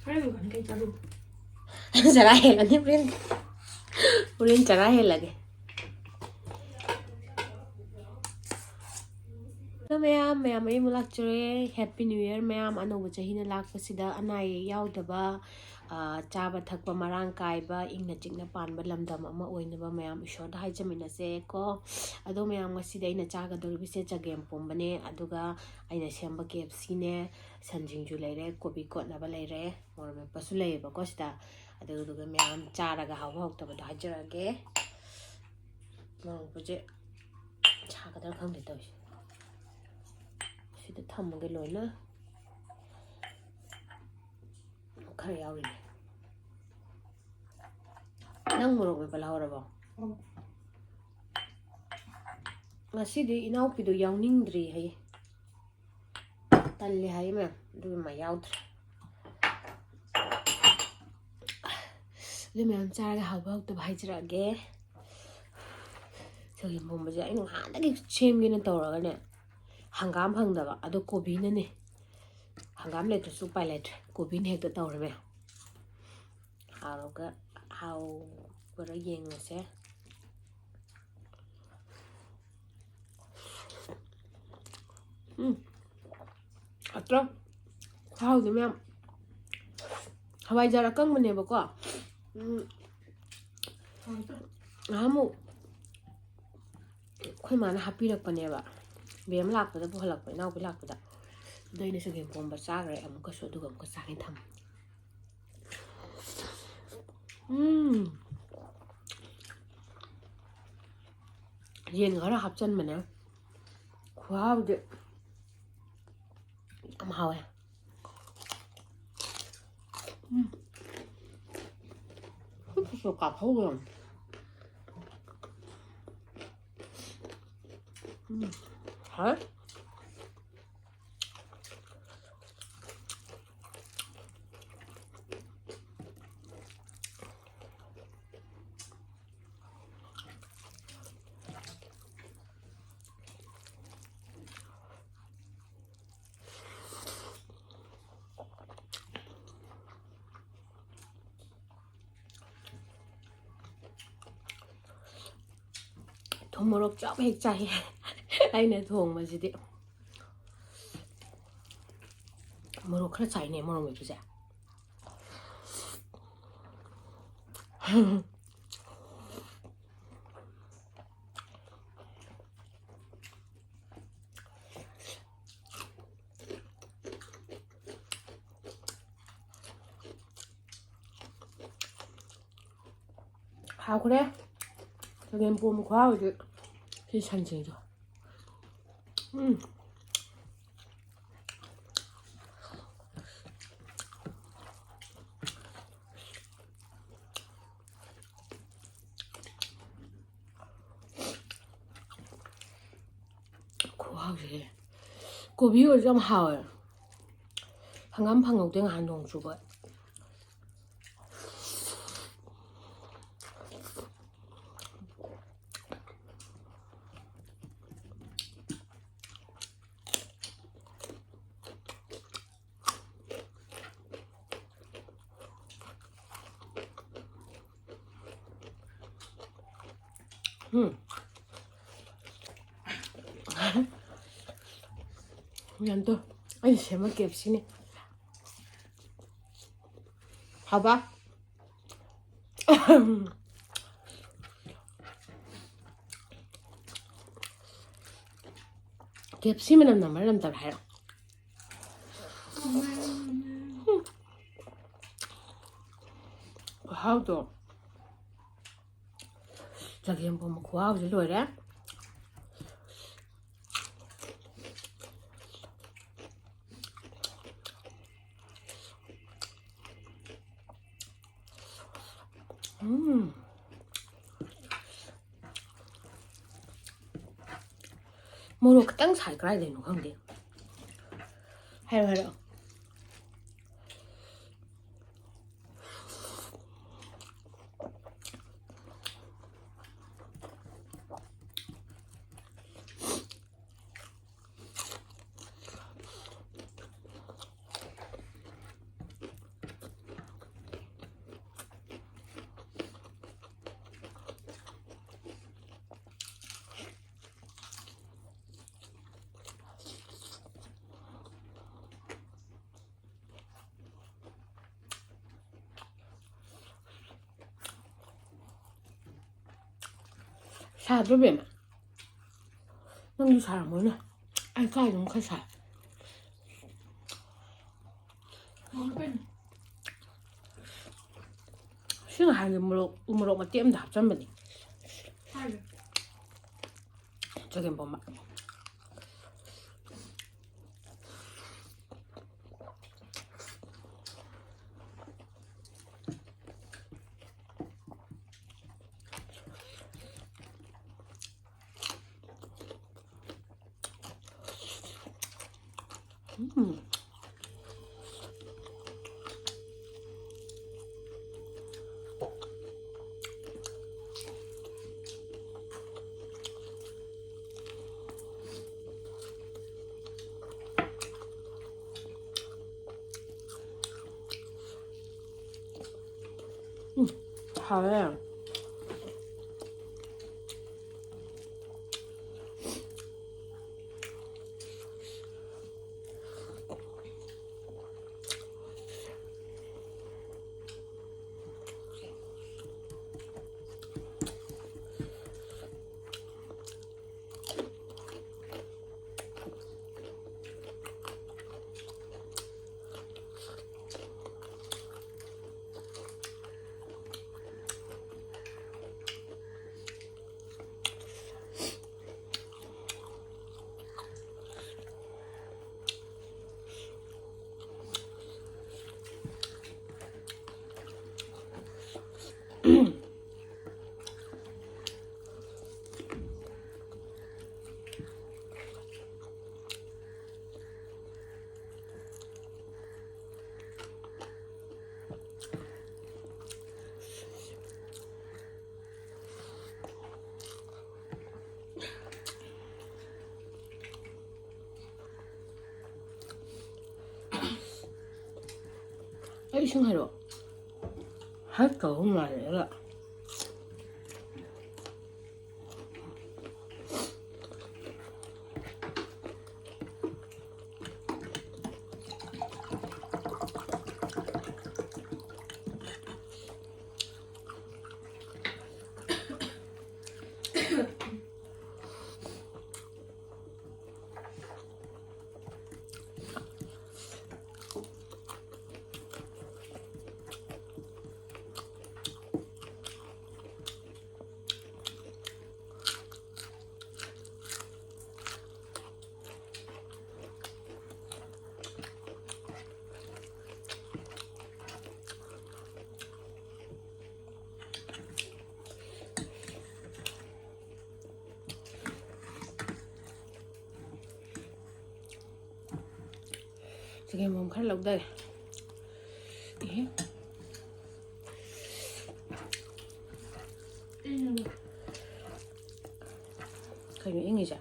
그래도 관계 자루. 잘해야지 우린 잘해야지. mayam ay mulak chure happy new year mayam Anouba chahina lakpasida anai yaudaba chaba thakpa marang kaiba ingna chingna panba lamdam ama oinaba mayam esorda haijaminase ko ado mayam ngasida ina chaga doribise chagem pombane aduga aina semba KFC ne sanjingju leire kobi kotnaba leire morme pasu leiba ko sida aduga mayam charaga hawa hoktabado haijarage morong puje chaga dar khangde tawisi sida thamage loina khara yaurine nang morok me pala horabo ngasidi inaupido yauningdri hai talle hai ma du ma yaudre le me charaga hawa hokta bhaijrage 저기 뭐지? 이거 하나게 쳔기는 떠오르네. 한감 항다가 아도 고비는네. 한감 레트 수파이 레트 고비는 핵도 떠오르네. 하루가 하우 그러 잉어세. 아까 하우 되면 하와이 자라 깡문 해볼까? 아무 khoi mana hapirakpane ba bem lakpada bu halakpa naw bi lakpada doine se gem pomba chagre amuka so duga amuka chagin tham yen gara hapchan mana khwaw de am hawe so ka phawam hả? Thùng mồ rốc chóp hết chay anh này thùng mà gì đấy mồ rốc khá chay này mồ rốc mấy cái gì hào cái đấy 저기 보면 과하게 괜찮지. 과하게 고비가 좀 하워요. 방금 한동 주고. 그냥 또 아니 재밌게 없이네. 봐봐. 겹치면 남말 남다 봐요. 과하도 저기 보면 과하도 rồi 뭐로 그 땅 잘 가야 되는 건데 해요 사드뱀 nangi 잘 먹나? 알까이 너무 커서 มันเป็น 생활이 우물어가 땜다 합전버니 ใช่เลย 저긴 뭐마 잘해 ấy xuống hai độ hết cỡ không lại nữa ạ cái mồm khá lộc đâyอีกหนึ่ง khởi nghĩa gì chả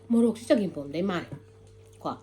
모록 진짜 김밥인데 말 과.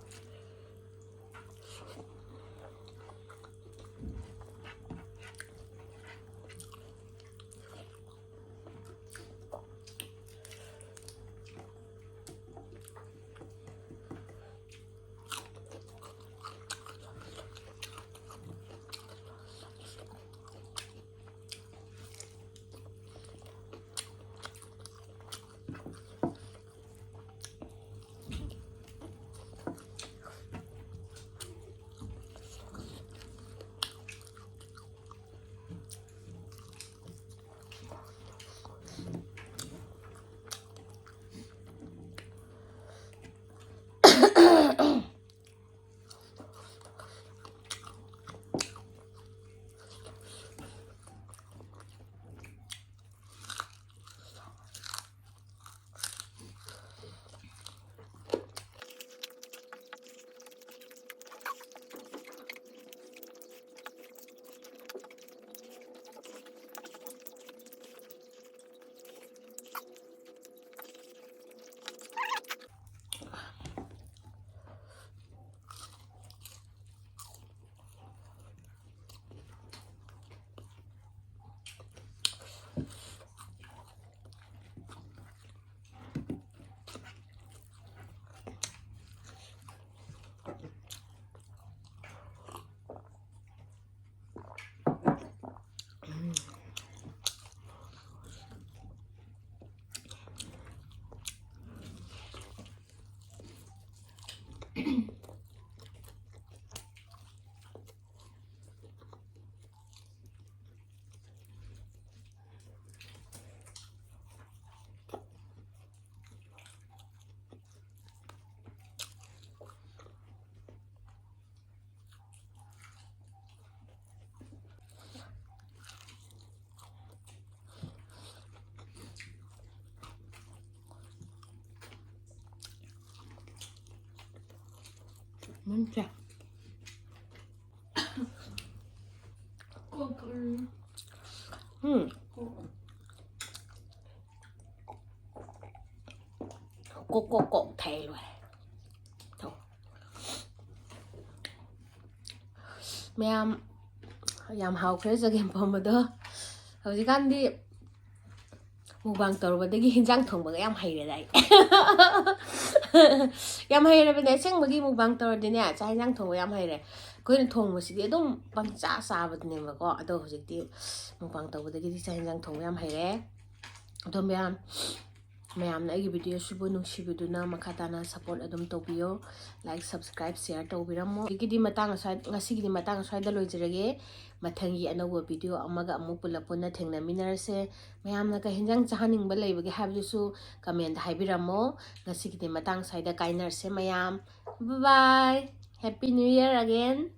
문자. 꼭꼭꼭 thay rồi. Thôi. Mẹ yam hao khre sa game pom do. Hojikandi mukbang tawbadagi hinjang thongba yam haire dai. Yam haire bane sengbagi mukbang tawdine cha hinjang thongba yam haire. Koin thongbasidi adum pangcha sabadne ma ko ado hojikti mukbang tawbadagi cha hinjang thongba yam haire. Ado mayam na agi video subu nungsibiduna makatana support adum tobiyo, like subscribe share tobiramo. Igidi matang asai ngasigidi matang asai da loijrege mathangi anouba video amaga amu pulapuna thengnaminarse. Mayam na ka hinjang chahaningba leibage habjusu comment haibiramo. Ngasigidi matang asai da kainarse mayam. Bye bye. Happy New Year again.